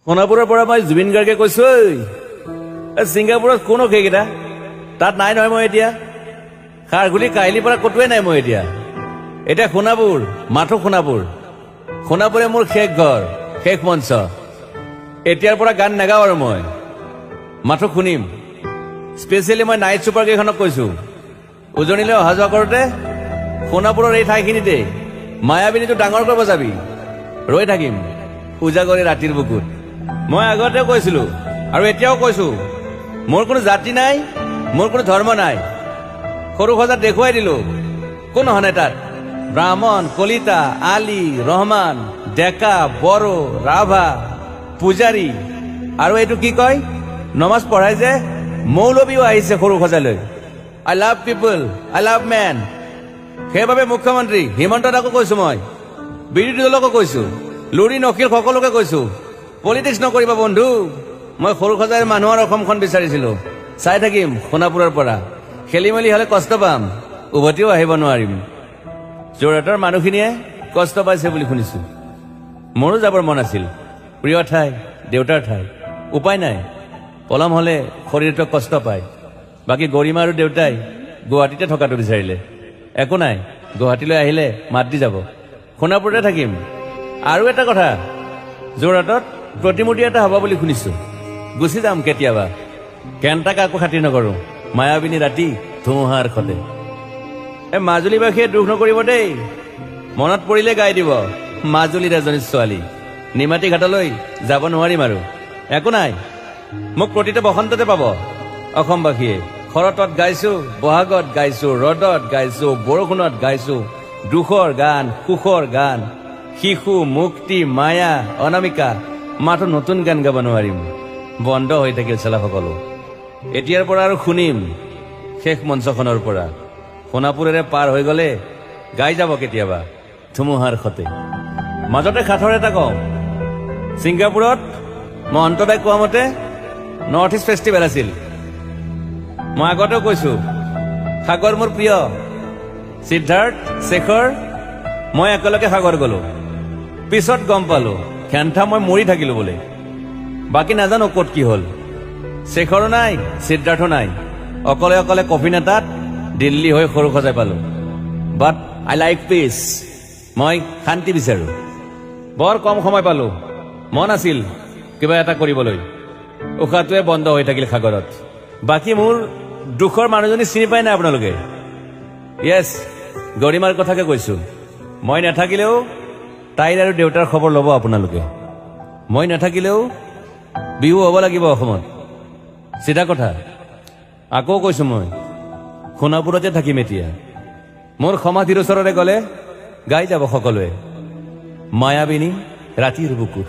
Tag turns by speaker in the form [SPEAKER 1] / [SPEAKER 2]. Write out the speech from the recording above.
[SPEAKER 1] সোণাপুৰৰ পৰা মই জুবিন গাৰ্গে কৈছো ছিংগাপুৰত কোনো সেইকেইটা তাত নাই নহয় মই এতিয়া খাৰঘুলি কাহিলীৰ পৰা ক'তোৱে নাই মই এতিয়া সোণাপুৰ মাথো সোণাপুৰে মোৰ শেষ ঘৰ শেষ মঞ্চ এতিয়াৰ পৰা গান নাগাওঁ আৰু মই মাথো শুনিম স্পেচিয়েলি মই নাইট ছুপাৰ কেইখনক কৈছো উজনিলৈ অহা যোৱা কৰোঁতে সোণাপুৰৰ এই ঠাইখিনিতে মায়াবিনীটো ডাঙৰকৈ বজাবি ৰৈ থাকিম উজাগৰে ৰাতিৰ বুকুত মই আগতে কৈছিলো আৰু এতিয়াও কৈছো মোৰ কোনো জাতি নাই মোৰ কোনো ধৰ্ম নাই সৰু সজাত দেখুৱাই দিলো কোন হনে তাত ব্ৰাহ্মণ কলিতা আলী ৰহমান ডেকা বড়ো ৰাভা পূজাৰী আৰু এইটো কি কয় নমাজ পঢ়াই যে মৌলবীও আহিছে সৰু সজালৈ I love people I love man সেইবাবে মুখ্যমন্ত্ৰী হিমন্ত দাকো কৈছো মই বিৰোধী দলকো কৈছো লুৰি নকিল সকলোকে কৈছো পলিটিক্স নকৰিবা বন্ধু মই সৰু সজাই মানুহৰ অসমখন বিচাৰিছিলো চাই থাকিম সোণাপুৰৰ পৰা খেলি মেলি হলে কষ্ট পাম উভতিও আহিব নোৱাৰিম যোৰহাটৰ মানুহখিনিয়ে কষ্ট পাইছে বুলি শুনিছো মোৰো যাবৰ মন আছিল প্ৰিয় ঠাই দেউতাৰ ঠাই উপায় নাই পলম হলে শৰীৰটো কষ্ট পায় বাকী গৰিমা আৰু দেউতাই গুৱাহাটীতে থকাটো বিচাৰিলে একো নাই গুৱাহাটীলৈ আহিলে মাত দি যাব সোণাপুৰতে থাকিম আৰু এটা কথা যোৰহাটত প্ৰতিমূৰ্তি এটা হ'ব বুলি শুনিছো গুচি যাম কেতিয়াবা কেণ্টাক আকৌ খাতিৰ নকৰো মায়াবিনী ৰাতি ধুমুহাৰ খতে মাজুলীবাসীয়ে দুখ নকৰিব দেই মনত পৰিলে গাই দিব মাজুলীৰ এজনী ছোৱালী নিমাতী ঘাটলৈ যাব নোৱাৰিম আৰু একো নাই মোক প্ৰতিটো বসন্ততে পাব অসমবাসীয়ে শৰতত গাইছো বহাগত গাইছো ৰদত গাইছো বৰষুণত গাইছো দুখৰ গান সুখৰ গান শিশু মুক্তি মায়া অনামিকা মাথো নতুন গান গাব নোৱাৰিম বন্ধ হৈ থাকিল চেলা সকলো এতিয়াৰ পৰা আৰু শুনিম শেষ মঞ্চখনৰ পৰা সোণাপুৰেৰে পাৰ হৈ গলে গাই যাব কেতিয়াবা ধুমুহাৰ খতে মাজতে সাঁথৰ এটা কওঁ ছিংগাপুৰত মহন্তদাই কোৱা মতে নৰ্থ ইষ্ট ফেষ্টিভেল আছিল মই আগতেও কৈছো সাগৰ মোৰ প্ৰিয় সিদ্ধাৰ্থ শেখৰ মই একেলগে সাগৰ গলো পিছত গম পালো খেন্থা মই মৰি থাকিলো বোলে বাকী নাজানো ক'ত কি হল শেখৰো নাই সিদ্ধাৰ্থো নাই অকলে অকলে কফিন এটাত দিল্লী হৈ সৰু সজাই পালো বাট আই লাইক পিচ মই শান্তি বিচাৰো বৰ কম সময় পালো মন আছিল কিবা এটা কৰিবলৈ উশাহটোৱে বন্ধ হৈ থাকিল সাগৰত বাকী মোৰ দুখৰ মানুহজনী চিনি পাই নাই আপোনালোকে য়েছ গৰিমাৰ কথাকে কৈছো মই নাথাকিলেও তাইৰ আৰু দেউতাৰ খবৰ ল'ব আপোনালোকে মই নাথাকিলেও বিহু হ'ব লাগিব অসমত চিধা কথা আকৌ কৈছো মই সোণাপুৰতে থাকিম এতিয়া মোৰ সমাধিৰ ওচৰৰে গলে গাই যাব সকলোৱে মায়াবিনী ৰাতিৰ বুকুত